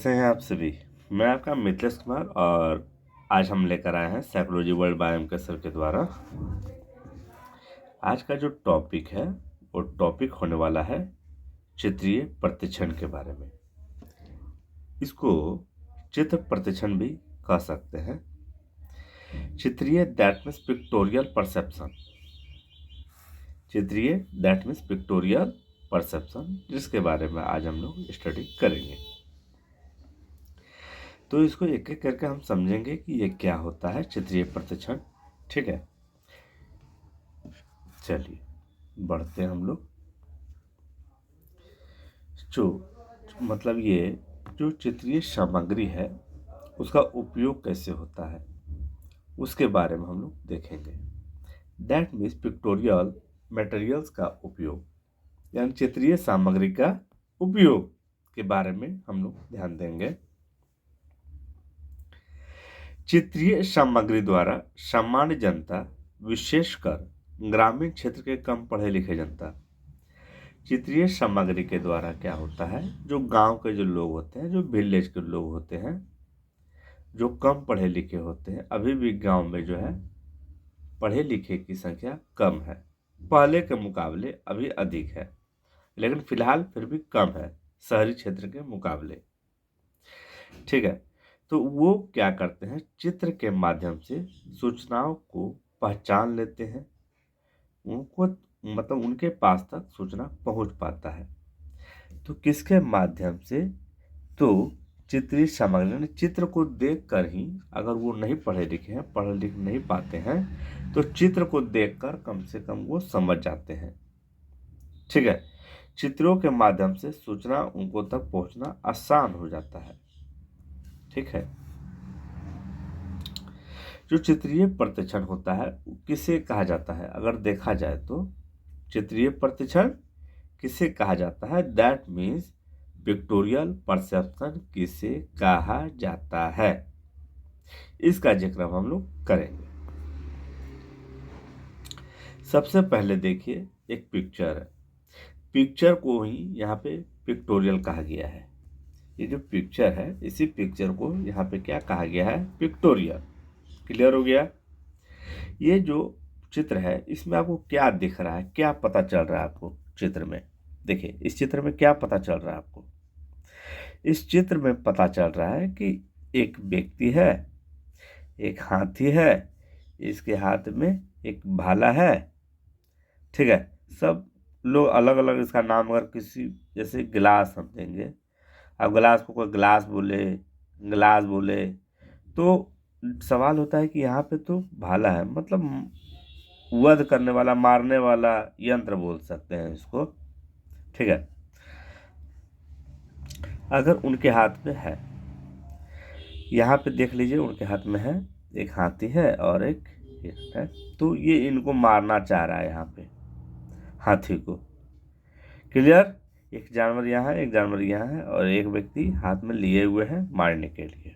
कैसे हैं आप सभी। मैं आपका मिथिलेश कुमार और आज हम लेकर आए हैं साइकोलॉजी वर्ल्ड बाय एम के सर के द्वारा। आज का जो टॉपिक है वो टॉपिक होने वाला है चित्रीय प्रतिच्छन के बारे में। इसको चित्र प्रतिच्छन भी कह सकते हैं। चित्रीय दैट मीन्स पिक्टोरियल परसेप्शन। चित्रीय दैट मीन्स पिक्टोरियल परसेप्शन, जिसके बारे में आज हम लोग स्टडी करेंगे। तो इसको एक एक करके हम समझेंगे कि ये क्या होता है चित्रीय प्रतिच्छन। ठीक है, चलिए बढ़ते हैं हम लोग। जो मतलब ये जो चित्रीय सामग्री है उसका उपयोग कैसे होता है उसके बारे में हम लोग देखेंगे। दैट मीन्स पिक्टोरियल मटेरियल्स का उपयोग, यानी चित्रीय सामग्री का उपयोग के बारे में हम लोग ध्यान देंगे। चित्रीय सामग्री द्वारा सामान्य जनता, विशेषकर ग्रामीण क्षेत्र के कम पढ़े लिखे जनता, चित्रीय सामग्री के द्वारा क्या होता है, जो गांव के जो लोग होते हैं, जो विलेज के लोग होते हैं, जो कम पढ़े लिखे होते हैं, अभी भी गांव में जो है पढ़े लिखे की संख्या कम है, पहले के मुकाबले अभी अधिक है, लेकिन फिलहाल फिर भी कम है शहरी क्षेत्र के मुकाबले। ठीक है, तो वो क्या करते हैं, चित्र के माध्यम से सूचनाओं को पहचान लेते हैं, उनको मतलब उनके पास तक सूचना पहुंच पाता है। तो किसके माध्यम से, तो चित्रीय सामग्री, यानी चित्र को देखकर ही, अगर वो नहीं पढ़े लिखे हैं, पढ़ लिख नहीं पाते हैं, तो चित्र को देखकर कम से कम वो समझ जाते हैं। ठीक है, चित्रों के माध्यम से सूचना उनको तक पहुंचना आसान हो जाता है। ठीक है, जो चित्रीय प्रतिच्छन होता है किसे कहा जाता है, अगर देखा जाए तो चित्रीय प्रतिच्छन किसे कहा जाता है, दैट मीन्स पिक्टोरियल परसेप्शन किसे कहा जाता है, इसका जिक्र हम लोग करेंगे। सबसे पहले देखिए एक पिक्चर है, पिक्चर को ही यहाँ पे पिक्टोरियल कहा गया है। ये जो पिक्चर है, इसी पिक्चर को यहाँ पे क्या कहा गया है, पिक्टोरियल। क्लियर हो गया। ये जो चित्र है इसमें आपको क्या दिख रहा है, क्या पता चल रहा है आपको चित्र में। देखिए इस चित्र में क्या पता चल रहा है आपको, इस चित्र में पता चल रहा है कि एक व्यक्ति है, एक हाथी है, इसके हाथ में एक भाला है। ठीक है, सब लोग अलग अलग इसका नाम, अगर किसी जैसे गिलास हम देंगे, अब गिलास को कोई गिलास बोले तो सवाल होता है कि यहाँ पे तो भाला है, मतलब वध करने वाला, मारने वाला यंत्र बोल सकते हैं इसको। ठीक है, अगर उनके हाथ में है, यहाँ पे देख लीजिए उनके हाथ में है, एक हाथी है और एक है, तो ये इनको मारना चाह रहा है यहाँ पे, हाथी को। क्लियर, एक जानवर यहाँ है, एक जानवर यहाँ है, और एक व्यक्ति हाथ में लिए हुए हैं मारने के लिए।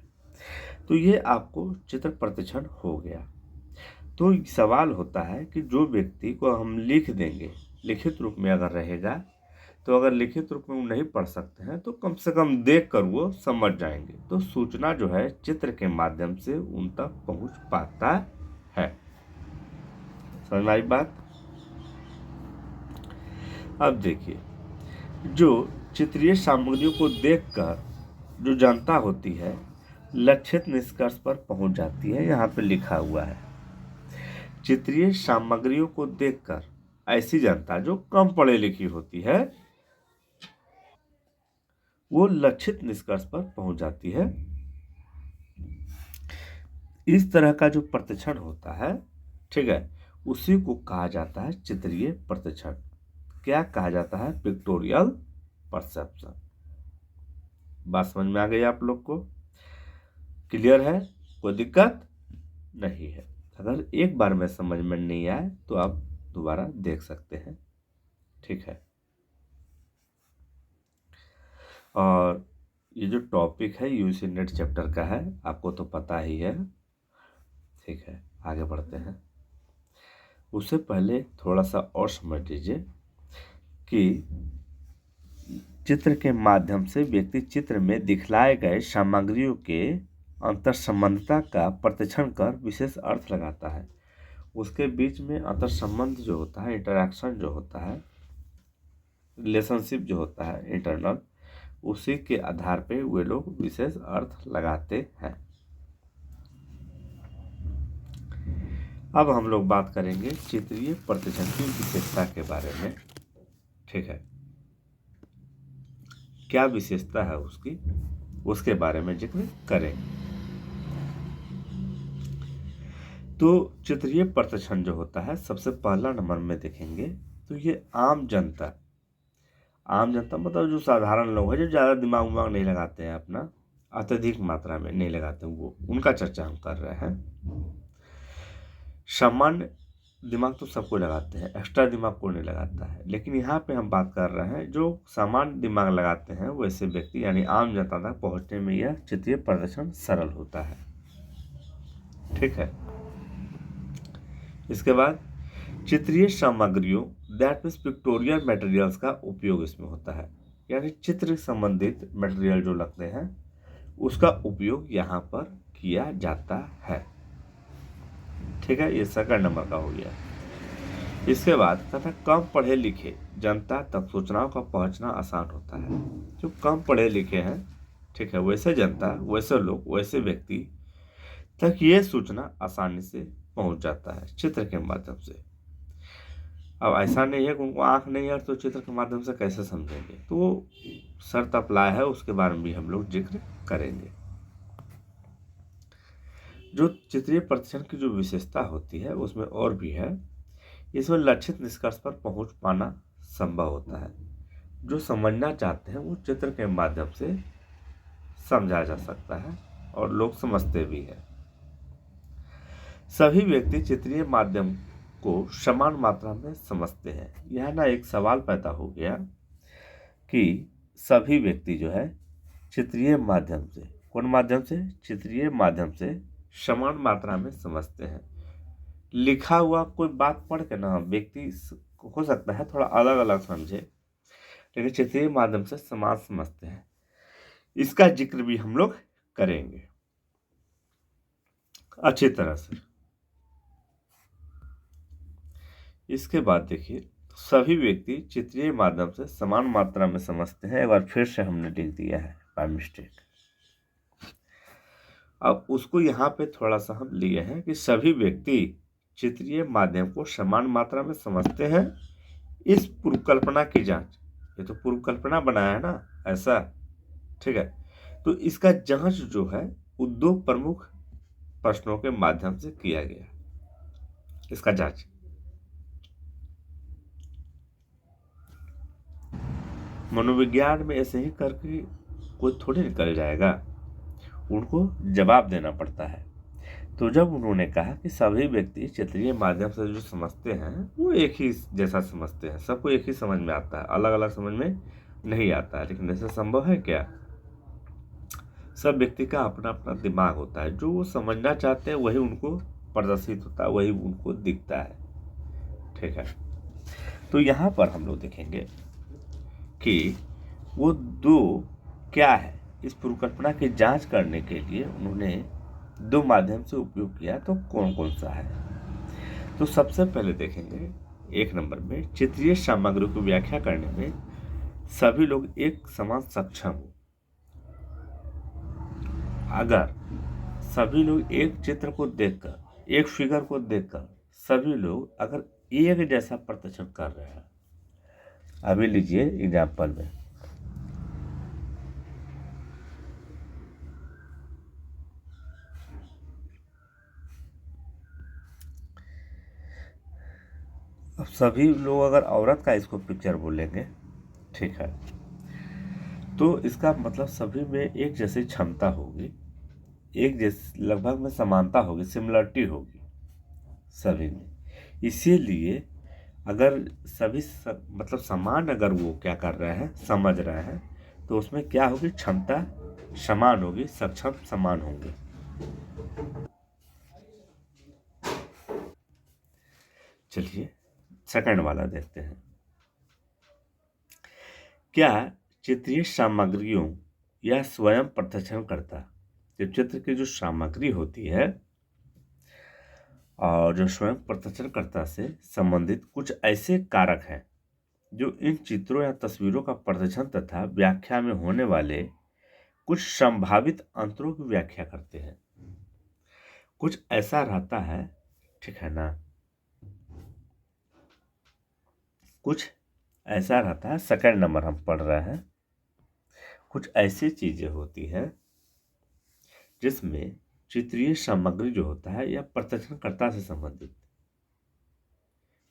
तो ये आपको चित्र प्रतिच्छन हो गया। तो सवाल होता है कि जो व्यक्ति को हम लिख देंगे, लिखित रूप में अगर रहेगा, तो अगर लिखित रूप में वो नहीं पढ़ सकते हैं तो कम से कम देख कर वो समझ जाएंगे। तो सूचना जो है चित्र के माध्यम से उन तक पहुंच पाता है। समझ में आई बात। अब देखिए, जो चित्रीय सामग्रियों को देखकर जो जनता होती है लक्षित निष्कर्ष पर पहुंच जाती है। यहाँ पे लिखा हुआ है, चित्रीय सामग्रियों को देखकर ऐसी जनता जो कम पढ़ी लिखी होती है वो लक्षित निष्कर्ष पर पहुंच जाती है। इस तरह का जो प्रतिच्छन होता है, ठीक है, उसी को कहा जाता है चित्रीय प्रतिच्छन। क्या कहा जाता है, पिक्टोरियल परसेप्शन। बात समझ में आ गई आप लोग को, क्लियर है, कोई दिक्कत नहीं है। अगर एक बार में समझ में नहीं आए तो आप दोबारा देख सकते हैं। ठीक है, और ये जो टॉपिक है यूसी नेट चैप्टर का है, आपको तो पता ही है। ठीक है, आगे बढ़ते हैं। उससे पहले थोड़ा सा और समझ लीजिए कि चित्र के माध्यम से व्यक्ति चित्र में दिखलाए गए सामग्रियों के अंतर संबंधता का प्रत्यक्षण कर विशेष अर्थ लगाता है। उसके बीच में अंतर संबंध जो होता है, इंटरैक्शन जो होता है, रिलेशनशिप जो होता है इंटरनल, उसी के आधार पे वे लोग विशेष अर्थ लगाते हैं। अब हम लोग बात करेंगे चित्रीय प्रतिच्छन की विशेषता के बारे में। ठीक है, क्या विशेषता है उसकी, उसके बारे में जिक्र करेंगे। तो चित्रीय प्रतिच्छन जो होता है, सबसे पहला नंबर में देखेंगे तो ये आम जनता मतलब जो साधारण लोग हैं, जो ज़्यादा दिमाग उमाग नहीं लगाते हैं, अपना अत्यधिक मात्रा में नहीं लगाते, वो उनका चर्चा हम कर रहे हैं। सामान्य दिमाग तो सबको लगाते हैं, एक्स्ट्रा दिमाग कोई नहीं लगाता है, लेकिन यहाँ पे हम बात कर रहे हैं जो सामान्य दिमाग लगाते हैं वैसे व्यक्ति यानी आम जनता तक पहुँचने में यह चित्रीय प्रदर्शन सरल होता है। ठीक है, इसके बाद चित्रीय सामग्रियों दैट मीन्स पिक्टोरियल मटेरियल्स का उपयोग इसमें होता है, यानी चित्र संबंधित मटेरियल जो लगते हैं उसका उपयोग यहाँ पर किया जाता है। ठीक है, ये सेकंड नंबर का हो गया। इसके बाद तथा कम पढ़े लिखे जनता तक सूचनाओं का पहुंचना आसान होता है। जो कम पढ़े लिखे हैं, ठीक है, वैसे जनता, वैसे लोग, वैसे व्यक्ति तक ये सूचना आसानी से पहुंच जाता है चित्र के माध्यम से। अब ऐसा नहीं है कि उनको आंख नहीं है तो चित्र के माध्यम से कैसे समझेंगे, तो शर्त अप्लाई है, उसके बारे में भी हम लोग जिक्र करेंगे। जो चित्रीय प्रतिच्छन की जो विशेषता होती है उसमें और भी है, इसमें लक्षित निष्कर्ष पर पहुंच पाना संभव होता है। जो समझना चाहते हैं वो चित्र के माध्यम से समझा जा सकता है और लोग समझते भी हैं। सभी व्यक्ति चित्रीय माध्यम को समान मात्रा में समझते हैं। यह ना एक सवाल पैदा हो गया कि सभी व्यक्ति जो है चित्रीय माध्यम से, कौन माध्यम से, चित्रीय माध्यम से समान मात्रा में समझते हैं। लिखा हुआ कोई बात पढ़ के ना व्यक्ति हो सकता है थोड़ा अलग अलग समझे, लेकिन चित्रीय माध्यम से समान समझते हैं। इसका जिक्र भी हम लोग करेंगे अच्छी तरह से। इसके बाद देखिए, सभी व्यक्ति चित्रीय माध्यम से समान मात्रा में समझते हैं। एक बार फिर से हमने लिख दिया है बाय मिस्टेक। अब उसको यहाँ पे थोड़ा सा हम लिए हैं कि सभी व्यक्ति चित्रीय माध्यम को समान मात्रा में समझते हैं। इस पूर्व कल्पना की जांच, ये तो पूर्व कल्पना बनाया है ना ऐसा, ठीक है, तो इसका जांच जो है वो दो प्रमुख प्रश्नों के माध्यम से किया गया। इसका जांच मनोविज्ञान में ऐसे ही करके कोई थोड़ी निकल जाएगा, उनको जवाब देना पड़ता है। तो जब उन्होंने कहा कि सभी व्यक्ति चित्रीय माध्यम से जो समझते हैं वो एक ही जैसा समझते हैं, सबको एक ही समझ में आता है, अलग अलग समझ में नहीं आता है, लेकिन ऐसा संभव है क्या? सब व्यक्ति का अपना अपना दिमाग होता है, जो वो समझना चाहते हैं वही उनको प्रदर्शित होता है, वही उनको दिखता है। ठीक है, तो यहाँ पर हम लोग देखेंगे कि वो दो क्या है। इस पूर्वकल्पना की जांच करने के लिए उन्होंने दो माध्यम से उपयोग किया, तो कौन कौन सा है? तो सबसे पहले देखेंगे एक नंबर में, चित्रीय सामग्री को व्याख्या करने में सभी लोग एक समान सक्षम हो। अगर सभी लोग एक चित्र को देखकर, एक फिगर को देखकर सभी लोग अगर एक जैसा प्रदर्शन कर रहे हैं, अभी लीजिए एग्जाम्पल में, अब सभी लोग अगर औरत का इसको पिक्चर बोलेंगे, ठीक है, तो इसका मतलब सभी में एक जैसी क्षमता होगी, एक जैसी लगभग में समानता होगी, सिमिलरिटी होगी सभी में। इसीलिए अगर सभी मतलब समान अगर वो क्या कर रहे हैं, समझ रहे हैं, तो उसमें क्या होगी, क्षमता समान होगी, सक्षम समान होंगे। चलिए सेकंड वाला देखते हैं। क्या चित्रीय सामग्रियों या स्वयं प्रदर्शन करता, जो चित्र की जो सामग्री होती है और जो स्वयं प्रदर्शनकर्ता से संबंधित कुछ ऐसे कारक हैं जो इन चित्रों या तस्वीरों का प्रदर्शन तथा व्याख्या में होने वाले कुछ संभावित अंतरों की व्याख्या करते हैं। कुछ ऐसा रहता है, ठीक है ना, कुछ ऐसा रहता है, सेकंड नंबर हम पढ़ रहे हैं। कुछ ऐसी चीजें होती है जिसमें चित्रीय सामग्री जो होता है या प्रदर्शनकर्ता से संबंधित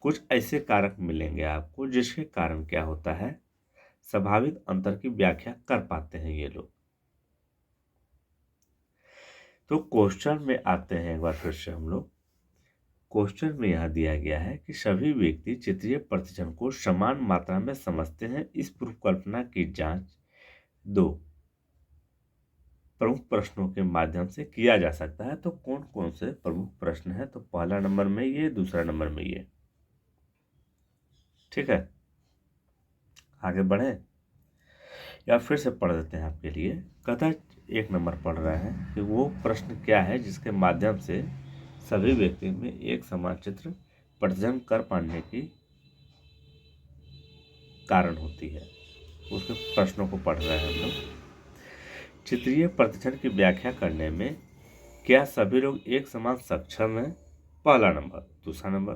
कुछ ऐसे कारक मिलेंगे आपको जिसके कारण क्या होता है, संभावित अंतर की व्याख्या कर पाते हैं ये लोग। तो क्वेश्चन में आते हैं एक बार फिर से हम लोग। क्वेश्चन में यह दिया गया है कि सभी व्यक्ति चित्रीय प्रदर्शन को समान मात्रा में समझते हैं। इस पूर्व कल्पना की जांच दो प्रमुख प्रश्नों के माध्यम से किया जा सकता है। तो कौन कौन से प्रमुख प्रश्न है? तो पहला नंबर में ये, दूसरा नंबर में ये, ठीक है। आगे बढ़े या फिर से पढ़ देते हैं आपके लिए। कथा एक नंबर पढ़ रहा है कि वो प्रश्न क्या है जिसके माध्यम से सभी व्यक्ति में एक समान चित्र प्रदर्शन कर पाने की कारण होती है। उसके प्रश्नों को पढ़ रहे हैं हम लोग। चित्रीय प्रदर्शन की व्याख्या करने में क्या सभी लोग एक समान सक्षम हैं? पहला नंबर। दूसरा नंबर,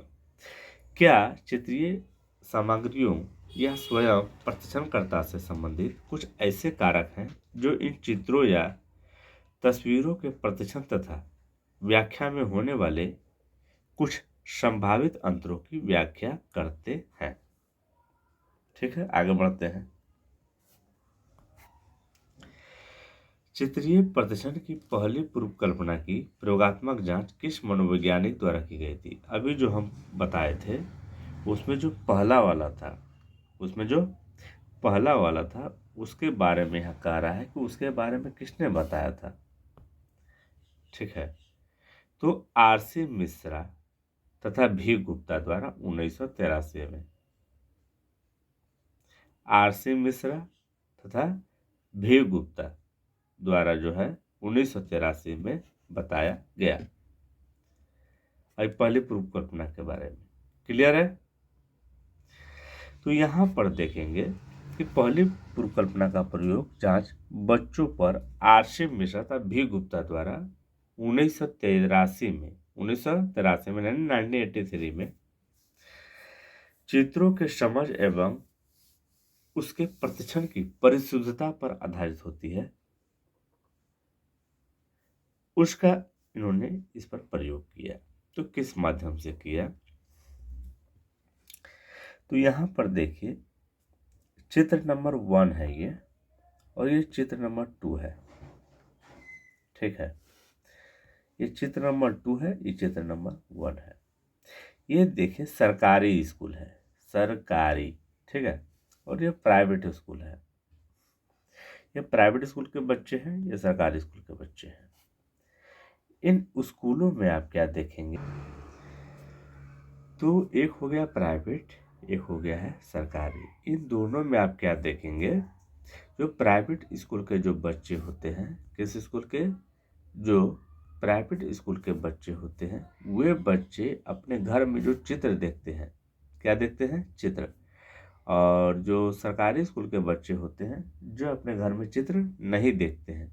क्या चित्रीय सामग्रियों या स्वयं प्रदर्शनकर्ता से संबंधित कुछ ऐसे कारक हैं जो इन चित्रों या तस्वीरों के प्रदर्शन तथा व्याख्या में होने वाले कुछ संभावित अंतरों की व्याख्या करते हैं। ठीक है, आगे बढ़ते हैं। चित्रीय प्रदर्शन की पहली पूर्व कल्पना की प्रयोगात्मक जांच किस मनोवैज्ञानिक द्वारा की गई थी? अभी जो हम बताए थे उसमें जो पहला वाला था उसके बारे में यह कह रहा है कि उसके बारे में किसने बताया था। ठीक है, तो आर.सी. मिश्रा तथा भी गुप्ता द्वारा 1983 में, आर.सी. मिश्रा तथा भी गुप्ता द्वारा जो है 1983 में बताया गया। अब पहली पूर्व कल्पना के बारे में क्लियर है। तो यहाँ पर देखेंगे कि पहली पूर्व कल्पना का प्रयोग जांच बच्चों पर आर.सी. मिश्रा तथा भी गुप्ता द्वारा 1983 में 1983 में चित्रों के समझ एवं उसके प्रदर्शन की परिशुद्धता पर आधारित होती है, उसका इन्होंने इस पर प्रयोग किया। तो किस माध्यम से किया? तो यहाँ पर देखिए, चित्र नंबर 1 है ये और ये चित्र नंबर 2 है। ठीक है, ये चित्र नंबर 2 है, ये चित्र नंबर 1 है। ये देखिए सरकारी स्कूल है, सरकारी, ठीक है, और ये प्राइवेट स्कूल है। ये प्राइवेट स्कूल के बच्चे हैं, ये सरकारी स्कूल के बच्चे हैं। इन स्कूलों में आप क्या देखेंगे, तो एक हो गया प्राइवेट, एक हो गया है सरकारी। इन दोनों में आप क्या देखेंगे, जो प्राइवेट स्कूल के जो बच्चे होते हैं, किस स्कूल के, जो प्राइवेट स्कूल के बच्चे होते हैं, वे बच्चे अपने घर में जो चित्र देखते हैं, क्या देखते हैं, चित्र। और जो सरकारी स्कूल के बच्चे होते हैं जो अपने घर में चित्र नहीं देखते हैं,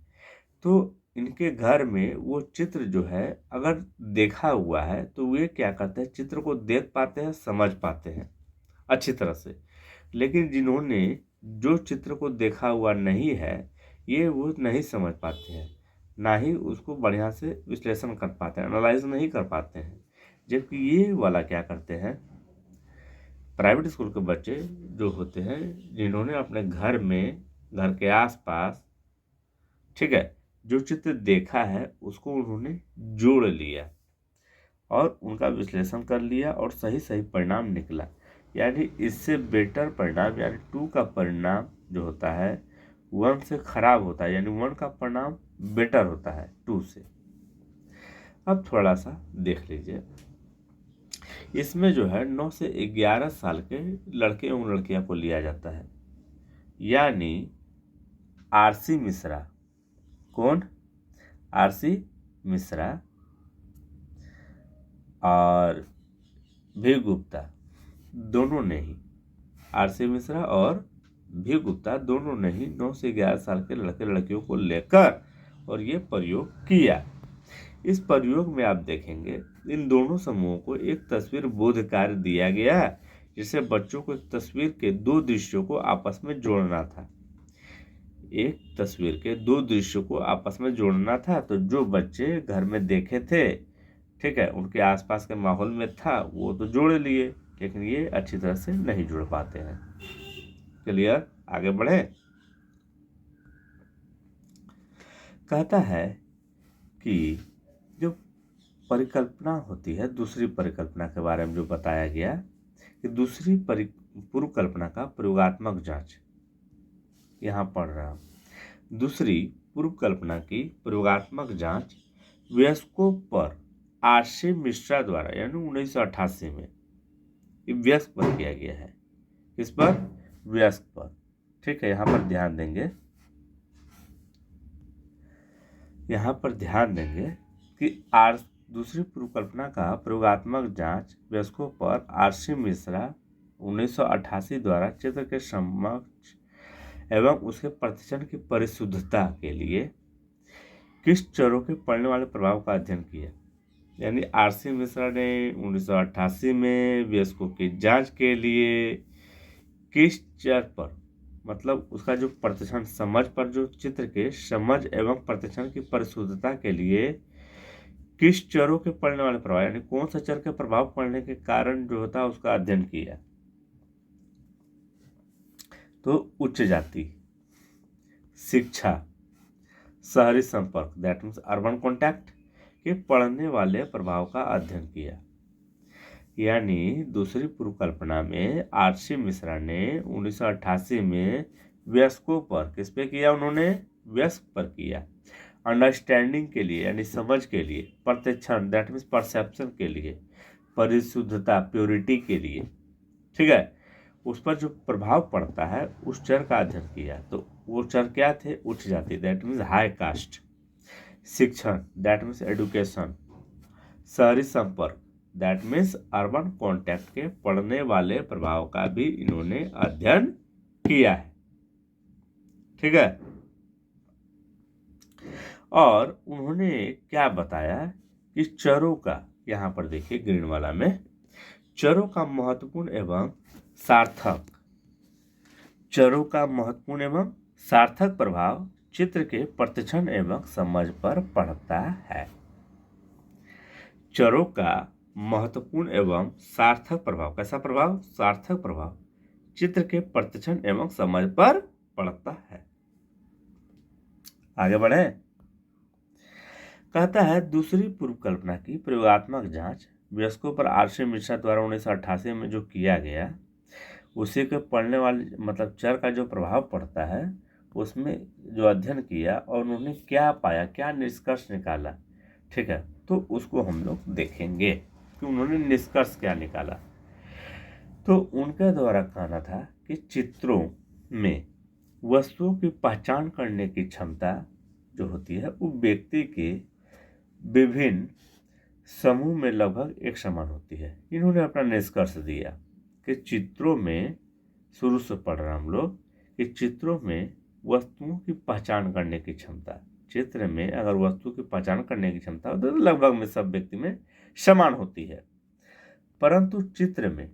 तो इनके घर में वो चित्र जो है अगर देखा हुआ है तो वे क्या करते हैं, चित्र को देख पाते हैं, समझ पाते हैं अच्छी तरह से। लेकिन जिन्होंने जो चित्र को देखा हुआ नहीं है, ये वो नहीं समझ पाते हैं, ना ही उसको बढ़िया से विश्लेषण कर पाते हैं, एनालाइज नहीं कर पाते हैं। जबकि ये वाला क्या करते हैं, प्राइवेट स्कूल के बच्चे जो होते हैं, जिन्होंने अपने घर में, घर के आसपास, ठीक है, जो चित्र देखा है उसको उन्होंने जोड़ लिया और उनका विश्लेषण कर लिया और सही सही परिणाम निकला। यानी इससे बेटर परिणाम, यानी 2 का परिणाम जो होता है 1 से खराब होता है, यानी 1 का परिणाम बेटर होता है 2 से। अब थोड़ा सा देख लीजिए, इसमें जो है 9 से 11 साल के लड़के एवं लड़कियां को लिया जाता है। यानी आरसी मिश्रा। कौन? आरसी मिश्रा और भी गुप्ता दोनों ने ही, आरसी मिश्रा और भी गुप्ता दोनों ने ही 9 से 11 साल के लड़के लड़कियों को लेकर और ये प्रयोग किया। इस प्रयोग में आप देखेंगे इन दोनों समूहों को एक तस्वीर बोध कार्य दिया गया, जिसे बच्चों को एक तस्वीर के दो दृश्यों को आपस में जोड़ना था। एक तस्वीर के दो दृश्यों को आपस में जोड़ना था। तो जो बच्चे घर में देखे थे, ठीक है, उनके आसपास के माहौल में था, वो तो जोड़ लिए, लेकिन ये अच्छी तरह से नहीं जुड़ पाते हैं। क्लियर? आगे बढ़े। कहता है कि जो परिकल्पना होती है, दूसरी परिकल्पना के बारे में जो बताया गया कि दूसरी पूर्व कल्पना का प्रयोगात्मक जांच, यहाँ पढ़ रहा हूं। दूसरी पूर्व कल्पना की प्रयोगात्मक जांच वयस्कों पर आरसी मिश्रा द्वारा यानी 1988 में वयस्क पर किया गया है। किस पर? वयस्क पर। ठीक है, यहाँ पर ध्यान देंगे, यहाँ पर ध्यान देंगे कि दूसरी पूर्व कल्पना का प्रयोगात्मक जांच वयस्कों पर आरसी मिश्रा 1988 द्वारा चित्र के समक्ष एवं उसके प्रतिचन की परिशुद्धता के लिए किस चरों के पड़ने वाले प्रभाव का अध्ययन किया। यानी आरसी मिश्रा ने 1988 में वयस्कों की जांच के लिए किस चर पर, मतलब उसका जो प्रतिक्षण समझ पर, जो चित्र के समझ एवं प्रतिक्षण की परिशुद्धता के लिए किस चरों के पड़ने वाले प्रभाव, यानी कौन सा चर के प्रभाव पड़ने के कारण जो होता है उसका अध्ययन किया। तो उच्च जाति, शिक्षा, शहरी संपर्क दैट मीन्स अर्बन कॉन्टैक्ट के पड़ने वाले प्रभाव का अध्ययन किया। यानी दूसरी पूर्व कल्पना में आरसी मिश्रा ने 1988 में वयस्कों पर, किस पे किया उन्होंने? वयस्क पर किया। अंडरस्टैंडिंग के लिए यानी समझ के लिए, प्रतिक्षण दैट मीन्स परसेप्शन के लिए, परिशुद्धता प्योरिटी के लिए, ठीक है, उस पर जो प्रभाव पड़ता है उस चर का अध्ययन किया। तो वो चर क्या थे? उच्च जाति दैट मीन्स हाई कास्ट, शिक्षण दैट मीन्स एडुकेशन, शहरी संपर्क दैट मीन्स अर्बन कॉन्टैक्ट के पड़ने वाले प्रभाव का भी इन्होंने अध्ययन किया है। ठीक है, और उन्होंने क्या बताया कि चरों का, यहां पर देखिए ग्रीन वाला में, चरों का महत्वपूर्ण एवं सार्थक, चरों का महत्वपूर्ण एवं सार्थक प्रभाव चित्र के प्रतिक्षण एवं समझ पर पड़ता है। चरों का महत्वपूर्ण एवं सार्थक प्रभाव, कैसा प्रभाव? सार्थक प्रभाव चित्र के प्रतिक्षण एवं समझ पर पड़ता है। आगे बढ़े। कहता है दूसरी पूर्व कल्पना की प्रयोगात्मक जांच वयस्कों पर आरसी मिश्रा द्वारा 1988 में जो किया गया, उसी के पड़ने वाले मतलब चर का जो प्रभाव पड़ता है उसमें जो अध्ययन किया और उन्होंने क्या पाया, क्या निष्कर्ष निकाला, ठीक है, तो उसको हम लोग देखेंगे कि उन्होंने निष्कर्ष क्या निकाला। तो उनके द्वारा कहना था कि चित्रों में वस्तुओं की पहचान करने की क्षमता जो होती है वो व्यक्ति के विभिन्न समूह में लगभग एक समान होती है। इन्होंने अपना निष्कर्ष दिया कि चित्रों में, शुरू से पढ़ रहे हम लोग, कि चित्रों में वस्तुओं की पहचान करने की क्षमता, चित्र में अगर वस्तु की पहचान करने की क्षमता हो तो लगभग में सब व्यक्ति में समान होती है, परंतु चित्र में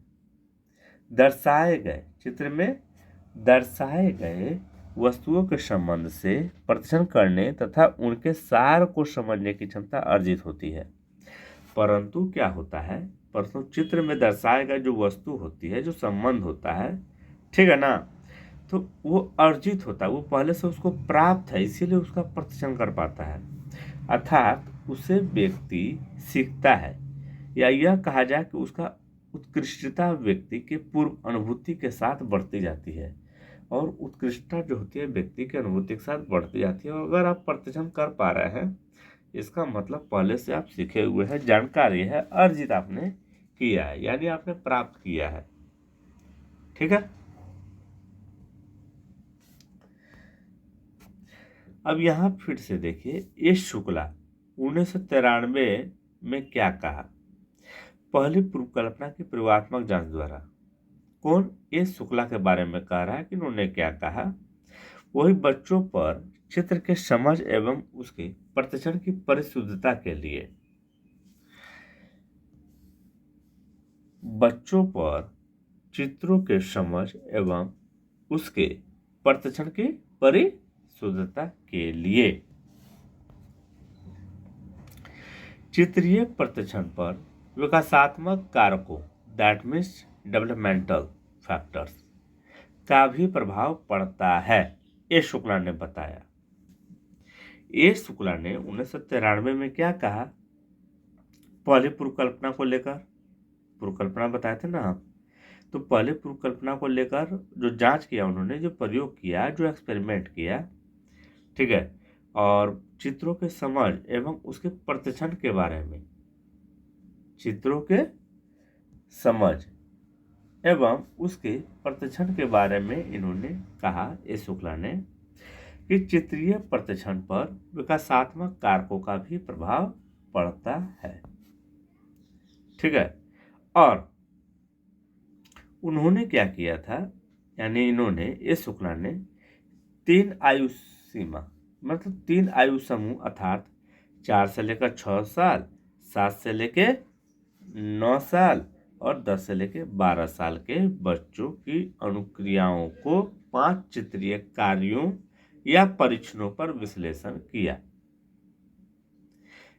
दर्शाए गए वस्तुओं के संबंध से प्रतिक्षण करने तथा उनके सार को समझने की क्षमता अर्जित होती है। परंतु क्या होता है, परंतु चित्र में दर्शाए गए जो वस्तु होती है, जो संबंध होता है, ठीक है ना, तो वो अर्जित होता है, वो पहले से उसको प्राप्त है, इसीलिए उसका प्रतिक्षण कर पाता है। अर्थात उसे व्यक्ति सीखता है, या यह कहा जाए कि उसका उत्कृष्टता व्यक्ति के पूर्व अनुभूति के साथ बढ़ती जाती है, और उत्कृष्टता जो होती है व्यक्ति के अनुभूति के साथ बढ़ती जाती है। और अगर आप प्रतिक्षण कर पा रहे हैं, इसका मतलब पहले से आप सीखे हुए हैं, जानकारी है, अर्जित आपने किया है, यानी आपने प्राप्त किया है। ठीक है, अब यहाँ फिर से देखिए, एस शुक्ला 1993 में क्या कहा। पहली पूर्व कल्पना की प्रयोगात्मक जांच द्वारा कौन एस शुक्ला के बारे में कह रहा है कि उन्होंने क्या कहा। वही बच्चों पर चित्र के समझ एवं उसके प्रदर्शन की परिशुद्धता के लिए, बच्चों पर चित्रों के समझ एवं उसके प्रदर्शन की परिशुद्धता के लिए चित्रीय प्रदर्शन पर विकासात्मक कारकों दैट मीन्स डेवलपमेंटल फैक्टर्स का भी प्रभाव पड़ता है, ए शुक्ला ने बताया। ए शुक्ला ने 1993 में क्या कहा। पहली पूर्व कल्पना को लेकर, पूर्व कल्पना बताए थे ना हम, तो पहले पूर्व कल्पना को लेकर जो जांच किया उन्होंने, जो प्रयोग किया, जो एक्सपेरिमेंट किया, ठीक है, और चित्रों के समझ एवं उसके प्रदर्शन के बारे में, चित्रों के समझ एवं उसके प्रदर्शन के बारे में इन्होंने कहा, ए शुक्ला ने, कि चित्रीय प्रदर्शन पर विकासात्मक कारकों का भी प्रभाव पड़ता है, ठीक है। और उन्होंने क्या किया था, यानी इन्होंने, ए शुक्ला ने 3 आयु सीमा, मतलब 3 आयु समूह अर्थात 4 से लेकर 6 साल, 7 से लेकर 9 साल और 10 से लेकर 12 साल के बच्चों की अनुक्रियाओं को 5 चित्रीय कार्यों या परीक्षणों पर विश्लेषण किया।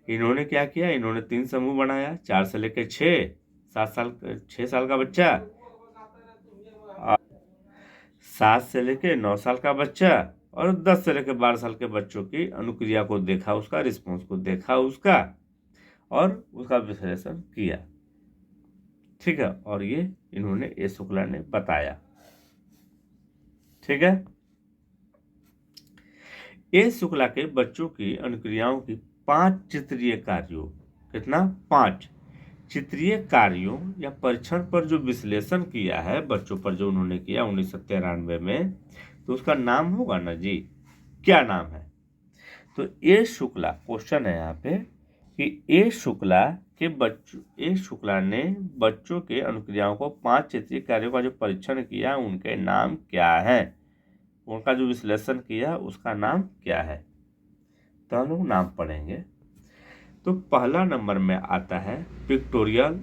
इन्होंने क्या किया, इन्होंने 3 समूह बनाया, 4 से लेकर 6, 6 साल का बच्चा, 7 से लेकर 9 साल का बच्चा और 10 से लेकर 12 साल के बच्चों की अनुक्रिया को देखा, उसका रिस्पॉन्स को देखा उसका, और उसका विश्लेषण किया, ठीक है। और ये इन्होंने, ए शुक्ला ने बताया, ठीक है। ए शुक्ला के बच्चों की अनुक्रियाओं की 5 चित्रीय कार्यों, कितना, 5 चित्रीय कार्यों या परीक्षण पर जो विश्लेषण किया है बच्चों पर, जो उन्होंने किया 1993 में, तो उसका नाम होगा ना जी, क्या नाम है। तो ए शुक्ला, क्वेश्चन है यहाँ पे कि ए शुक्ला ने बच्चों के अनुक्रियाओं को 5 चित्रीय कार्यों का जो परीक्षण किया, उनके नाम क्या है, उनका जो विश्लेषण किया उसका नाम क्या है। तो हम लोग नाम पढ़ेंगे। तो पहला नंबर में आता है पिक्टोरियल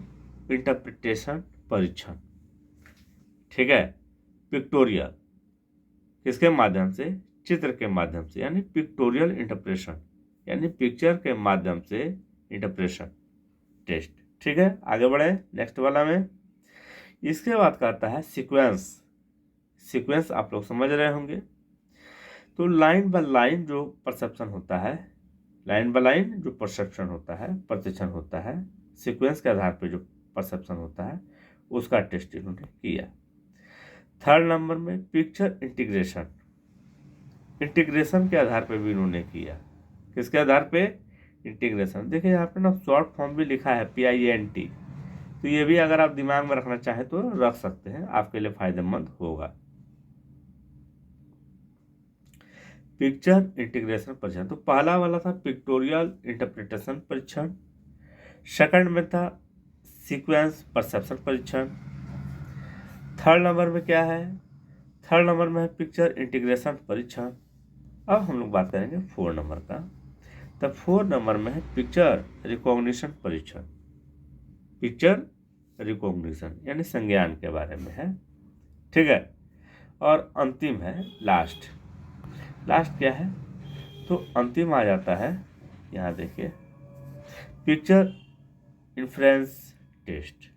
इंटरप्रिटेशन परीक्षण, ठीक है। पिक्टोरियल किसके माध्यम से, चित्र के माध्यम से, यानी पिक्टोरियल इंटरप्रेशन, यानी पिक्चर के माध्यम से इंटरप्रेशन टेस्ट, ठीक है। आगे बढ़े नेक्स्ट वाला में। इसके बाद कहता है सीक्वेंस। सीक्वेंस आप लोग समझ रहे होंगे। तो लाइन बाय लाइन जो परसेप्शन होता है, लाइन बाय लाइन जो परसेप्शन होता है, प्रदर्शन होता है, सीक्वेंस के आधार पर जो परसेप्शन होता है, उसका टेस्ट इन्होंने किया। थर्ड नंबर में पिक्चर इंटीग्रेशन, इंटीग्रेशन के आधार पर भी इन्होंने किया। किसके आधार पे, इंटीग्रेशन। देखिए यहाँ पे ना शॉर्ट फॉर्म भी लिखा है PINT, तो ये भी अगर आप दिमाग में रखना चाहे तो रख सकते हैं, आपके लिए फायदेमंद होगा। पिक्चर इंटीग्रेशन परीक्षण, तो पहला वाला था पिक्टोरियल इंटरप्रिटेशन परीक्षण, सेकंड में था सीक्वेंस परसेप्शन परीक्षण, थर्ड नंबर में क्या है, थर्ड नंबर में है पिक्चर इंटीग्रेशन परीक्षण। अब हम लोग बात करेंगे 4 नंबर का। तब 4 नंबर में है पिक्चर रिकॉग्निशन परीक्षण, पिक्चर रिकॉग्निशन यानी संज्ञान के बारे में है, ठीक है। और अंतिम है लास्ट। लास्ट क्या है, तो अंतिम आ जाता है, यहाँ देखिए, पिक्चर इन्फ्रेंस टेस्ट,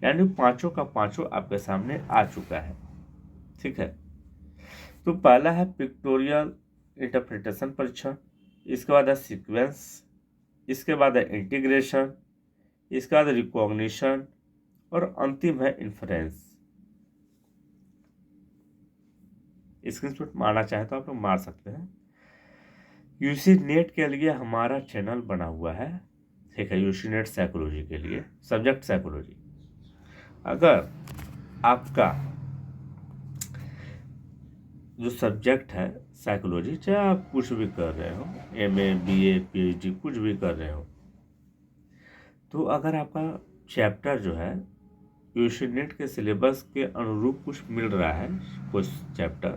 यानी पांचों का पांचों आपके सामने आ चुका है, ठीक है। तो पहला है पिक्टोरियल इंटरप्रिटेशन परीक्षण, इसके बाद है सीक्वेंस, इसके बाद है इंटीग्रेशन, इसके बाद रिकॉग्निशन और अंतिम है इन्फ्रेंस। स्क्रीनशॉट मारना चाहे तो आप लोग मार सकते हैं। यूसी नेट के लिए हमारा चैनल बना हुआ है, ठीक है, यूसी नेट साइकोलॉजी के लिए, सब्जेक्ट साइकोलॉजी। अगर आपका जो सब्जेक्ट है साइकोलॉजी, चाहे आप कुछ भी कर रहे हो, MA BA PhD कुछ भी कर रहे हो, तो अगर आपका चैप्टर जो है यूजी नेट के सिलेबस के अनुरूप कुछ मिल रहा है कुछ चैप्टर,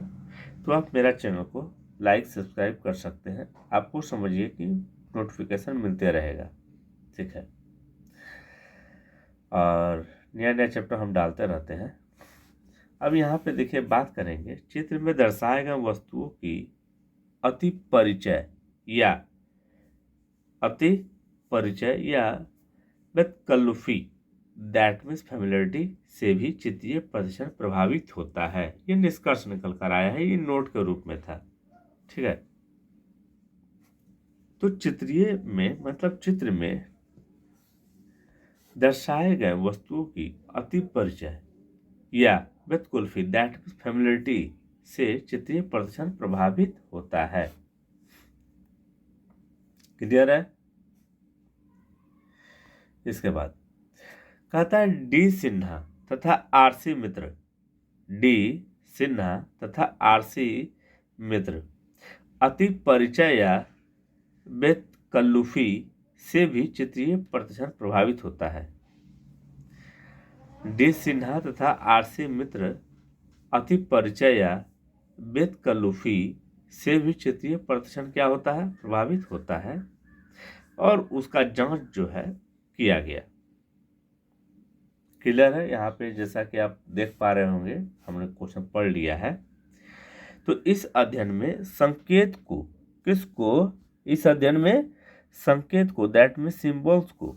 तो आप मेरा चैनल को लाइक सब्सक्राइब कर सकते हैं। आपको समझिए कि नोटिफिकेशन मिलते रहेगा, ठीक है। और नया नया चैप्टर हम डालते रहते हैं। अब यहाँ पे देखिए बात करेंगे, चित्र में दर्शाए गए वस्तुओं की अति परिचय या बेतकल्लुफी दैट मीन्स फैमिलियरिटी से भी चित्रीय प्रदर्शन प्रभावित होता है। ये निष्कर्ष निकल कर आया है, ये नोट के रूप में था, ठीक है। तो चित्रीय में मतलब चित्र में दर्शाए गए वस्तुओं की अति परिचय या बेतकुल्फी दैट मीन्स फैमिलियरिटी से चित्रीय प्रदर्शन प्रभावित होता है। क्लियर है। इसके बाद कहता है डी सिन्हा तथा आरसी मित्र, डी सिन्हा तथा आरसी मित्र अति परिचय या बेतकल्लुफी से भी चित्रीय प्रदर्शन प्रभावित होता है। डी सिन्हा तथा आरसी मित्र अति परिचय या बेतकल्लुफी से भी चित्रीय प्रदर्शन क्या होता है, प्रभावित होता है, और उसका जांच जो है किया गया। क्लियर है। यहाँ पे जैसा कि आप देख पा रहे होंगे, हमने क्वेश्चन पढ़ लिया है। तो इस अध्ययन में संकेत को इस अध्ययन में संकेत को दैट मीन सिंबल्स को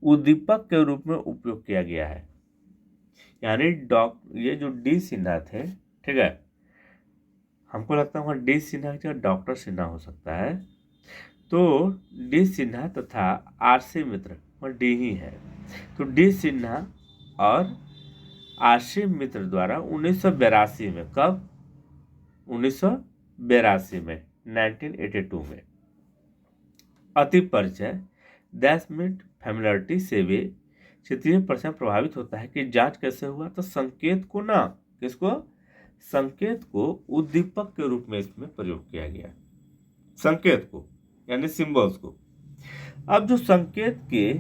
उद्दीपक के रूप में उपयोग किया गया है। यानी ये जो डी सिन्हा थे, ठीक है, हमको लगता है वहाँ डी सिन्हा की जगह डॉक्टर सिन्हा हो सकता है। तो डी सिन्हा तथा आरसी मित्र वहाँ डी ही है। तो डी सिन्हा और आरसी मित्र द्वारा 1982 में, कब, 1982 में, 1982 में अति परिचय दैट मीन फैमिलियरिटी से भी चित्रीय प्रदर्शन प्रभावित होता है। कि जांच कैसे हुआ, तो संकेत को ना, किसको, संकेत को उद्दीपक के रूप में इसमें प्रयोग किया गया। संकेत को यानी सिंबल्स को। अब जो संकेत के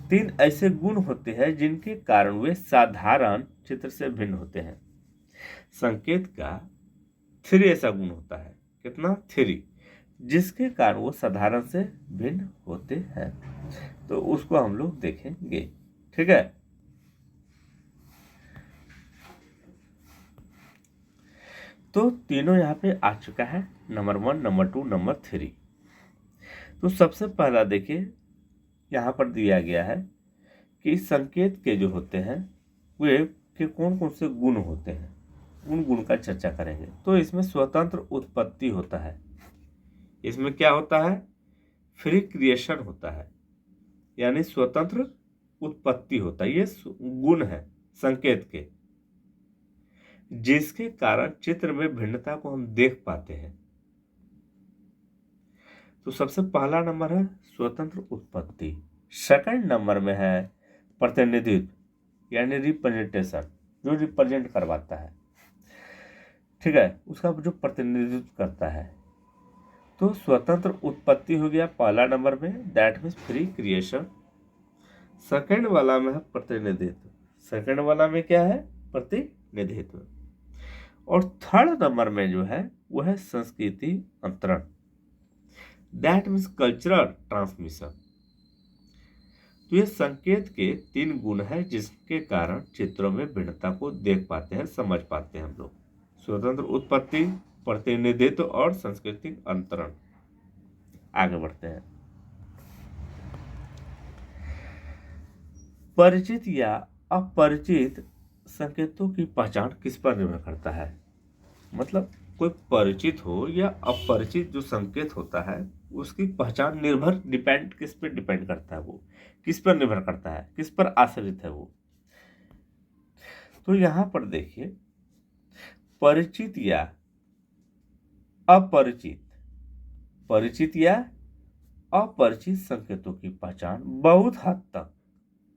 3 ऐसे गुण होते हैं जिनके कारण वे साधारण चित्र से भिन्न होते हैं। संकेत का 3 ऐसा गुण होता है, कितना, 3, जिसके कारण वो साधारण से भिन्न होते हैं। तो उसको हम लोग देखेंगे, ठीक है। तो तीनों यहाँ पे आ चुका है, नंबर 1, नंबर 2, नंबर 3। तो सबसे पहला देखिए यहाँ पर दिया गया है कि संकेत के जो होते हैं वे के कौन कौन से गुण होते हैं, उन गुण का चर्चा करेंगे। तो इसमें स्वतंत्र उत्पत्ति होता है, इसमें क्या होता है, फ्री क्रिएशन होता है, यानी स्वतंत्र उत्पत्ति होता है। ये गुण है संकेत के, जिसके कारण चित्र में भिन्नता को हम देख पाते हैं। तो सबसे पहला नंबर है स्वतंत्र उत्पत्ति। सेकंड नंबर में है प्रतिनिधित्व यानी रिप्रेजेंटेशन, जो रिप्रेजेंट करवाता है, ठीक है, उसका जो प्रतिनिधित्व करता है। तो स्वतंत्र उत्पत्ति हो गया पहला नंबर में, that means free creation. Second वाला में है प्रतिनिधित्व, सेकंड वाला में क्या है, प्रतिनिधित्व। और थर्ड नंबर में जो है वो है संस्कृति अंतरण, दैट मीन्स कल्चरल ट्रांसमिशन। तो ये संकेत के 3 गुण हैं जिसके कारण चित्रों में भिन्नता को देख पाते हैं, समझ पाते हैं हम लोग। स्वतंत्र उत्पत्ति, प्रतिनिधित्व और सांस्कृतिक अंतरण। आगे बढ़ते हैं। परिचित या अपरिचित संकेतों की पहचान किस पर निर्भर करता है। मतलब कोई परिचित हो या अपरिचित जो संकेत होता है उसकी पहचान डिपेंड किस पर डिपेंड करता है, वो किस पर निर्भर करता है, किस पर आश्रित है वो। तो यहां पर देखिए परिचित या अपरिचित, परिचित या अपरिचित संकेतों की पहचान बहुत हद तक,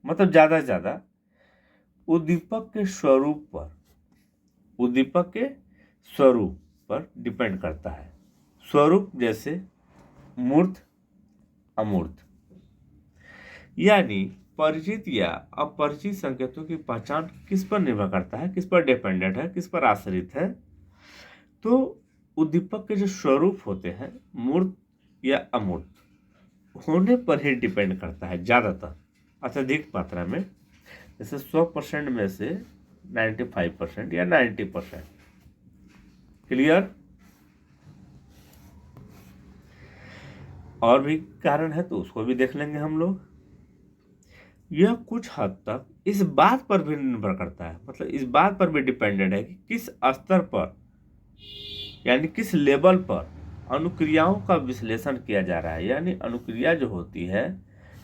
मतलब ज्यादा से ज्यादा उद्दीपक के स्वरूप पर, उद्दीपक के स्वरूप पर डिपेंड करता है। स्वरूप जैसे मूर्त, अमूर्त। यानी परिचित या अपरिचित संकेतों की पहचान किस पर निर्भर करता है, किस पर डिपेंडेंट है, किस पर आश्रित है? तो उद्दीपक के जो स्वरूप होते हैं, मूर्त या अमूर्त, होने पर ही डिपेंड करता है ज़्यादातर, अत्यधिक मात्रा में। जैसे 100% में से 95% या 90%। क्लियर? और भी कारण है तो उसको भी देख लेंगे हम लोग। यह कुछ हद तक इस बात पर भी निर्भर करता है, मतलब इस बात पर भी डिपेंडेंट है कि किस स्तर पर, यानी किस लेवल पर अनुक्रियाओं का विश्लेषण किया जा रहा है। यानी अनुक्रिया जो होती है,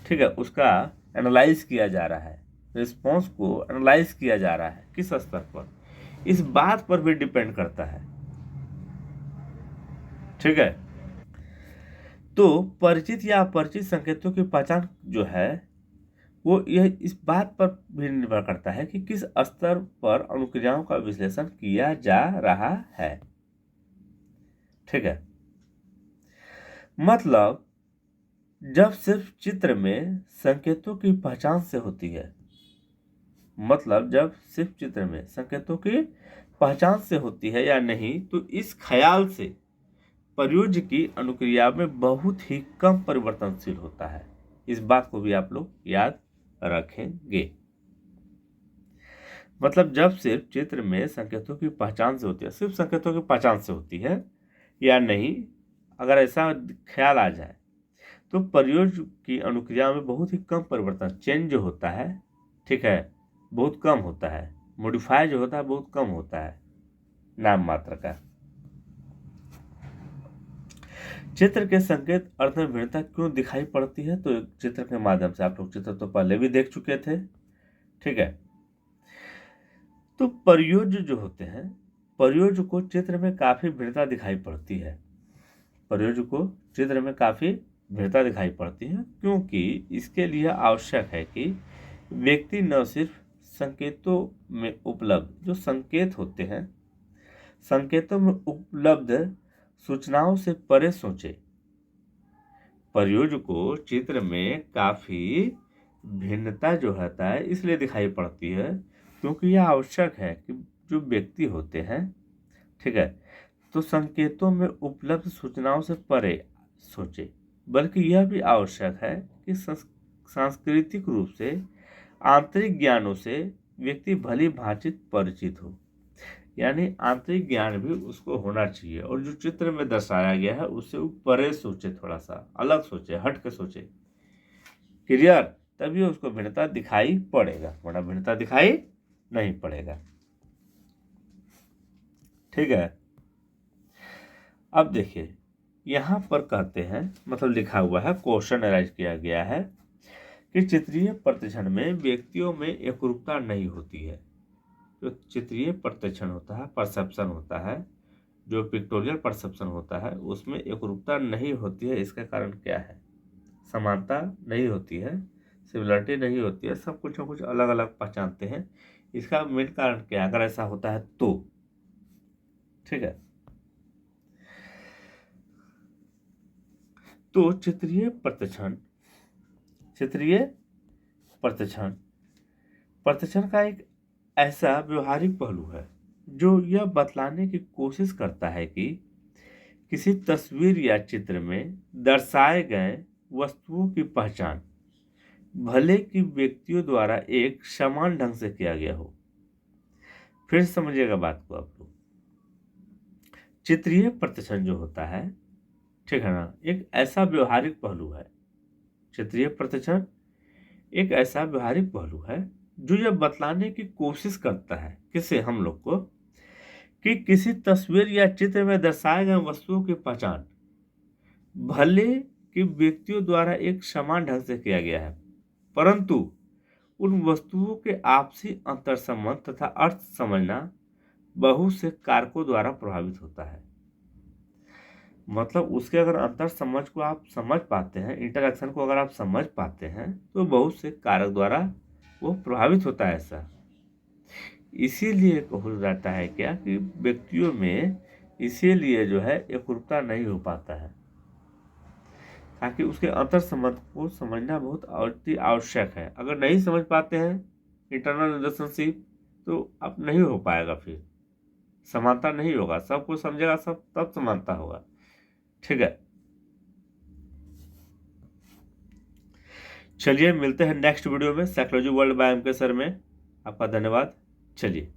ठीक है, उसका एनालाइज किया जा रहा है, रिस्पॉन्स को एनालाइज किया जा रहा है किस स्तर पर, इस बात पर भी डिपेंड करता है। ठीक है, तो परिचित या अपरिचित संकेतों की पहचान जो है वो यह इस बात पर भी निर्भर करता है कि किस स्तर पर अनुक्रियाओं का विश्लेषण किया जा रहा है। ठीक है, मतलब जब सिर्फ चित्र में संकेतों की पहचान से होती है, मतलब जब सिर्फ चित्र में संकेतों की पहचान से होती है या नहीं, तो इस ख्याल से प्रयोज्य की अनुक्रिया में बहुत ही कम परिवर्तनशील होता है। इस बात को भी आप लोग याद रखेंगे। मतलब जब सिर्फ चित्र में संकेतों की पहचान से होती है, सिर्फ संकेतों की पहचान से होती है या नहीं, अगर ऐसा ख्याल आ जाए तो प्रयोज्य की अनुक्रिया में बहुत ही कम परिवर्तन, चेंज जो होता है, ठीक है, बहुत कम होता है। मॉडिफाई जो होता है बहुत कम होता है, नाम मात्र का। चित्र के संकेत अर्थ में भिन्नता क्यों दिखाई पड़ती है? तो चित्र के माध्यम से, आप लोग चित्र तो पहले भी देख चुके थे। ठीक है, तो प्रयोज्य जो होते हैं, प्रयोज्य को चित्र में काफी भिन्नता दिखाई पड़ती है। प्रयोज्य को चित्र में काफी भिन्नता दिखाई पड़ती है क्योंकि इसके लिए आवश्यक है कि व्यक्ति न सिर्फ संकेतों में उपलब्ध जो संकेत होते हैं, संकेतों में उपलब्ध सूचनाओं से परे सोचे। प्रयोज्य को चित्र में काफी भिन्नता जो होता है इसलिए दिखाई पड़ती है क्योंकि यह आवश्यक है कि जो व्यक्ति होते हैं, ठीक है, तो संकेतों में उपलब्ध सूचनाओं से परे सोचे। बल्कि यह भी आवश्यक है कि सांस्कृतिक रूप से आंतरिक ज्ञानों से व्यक्ति भली भांति परिचित हो। यानी आंतरिक ज्ञान भी उसको होना चाहिए और जो चित्र में दर्शाया गया है उससे वो परे सोचे, थोड़ा सा अलग सोचे, हट के सोचे। क्लियर? तभी उसको भिन्नता दिखाई पड़ेगा, वरना भिन्नता दिखाई नहीं पड़ेगा। ठीक है, अब देखिए यहां पर कहते हैं, मतलब लिखा हुआ है, क्वेश्चन एराइज किया गया है कि चित्रीय प्रतिक्षण में व्यक्तियों में एकरूपता नहीं होती है। जो चित्रीय प्रतिक्षण होता है, परसेप्शन होता है, जो पिक्टोरियल परसेप्शन होता है, उसमें एकरूपता नहीं होती है। इसका कारण क्या है? समानता नहीं होती है, सिमिलरिटी नहीं होती है, सब कुछ ना कुछ अलग अलग पहचानते हैं। इसका मेन कारण क्या है अगर ऐसा होता है तो? ठीक है, तो चित्रीय प्रतिक्षण का एक ऐसा व्यवहारिक पहलू है जो यह बतलाने की कोशिश करता है कि किसी तस्वीर या चित्र में दर्शाए गए वस्तुओं की पहचान भले कि व्यक्तियों द्वारा एक समान ढंग से किया गया हो। फिर समझिएगा बात को आप लोग। चित्रीय प्रतिक्षण जो होता है, ठीक है ना, एक ऐसा व्यवहारिक पहलू है। चित्रीय प्रतिक्षण एक ऐसा व्यवहारिक पहलू है जो यह बतलाने की कोशिश करता है, किसे? हम लोग को, कि किसी तस्वीर या चित्र में दर्शाए गए वस्तुओं की पहचान भले कि व्यक्तियों द्वारा एक समान ढंग से किया गया है, परंतु उन वस्तुओं के आपसी अंतर संबंध तथा अर्थ समझना बहुत से कारकों द्वारा प्रभावित होता है। मतलब उसके अगर अंतर समझ को आप समझ पाते हैं, इंटरेक्शन को अगर आप समझ पाते हैं, तो बहुत से कारक द्वारा वो प्रभावित होता है। ऐसा इसीलिए कहा जाता है क्या कि व्यक्तियों में इसीलिए जो है एकरूपता नहीं हो पाता है, ताकि उसके अंतर संबंध को समझना बहुत अति आवश्यक है। अगर नहीं समझ पाते हैं इंटरनल रिलेशनशिप, तो अब नहीं हो पाएगा, फिर समानता नहीं होगा। सबको समझेगा सब, तब समानता होगा। ठीक है, चलिए मिलते हैं नेक्स्ट वीडियो में साइकोलॉजी वर्ल्ड बाय एम के सर में। आपका धन्यवाद। चलिए।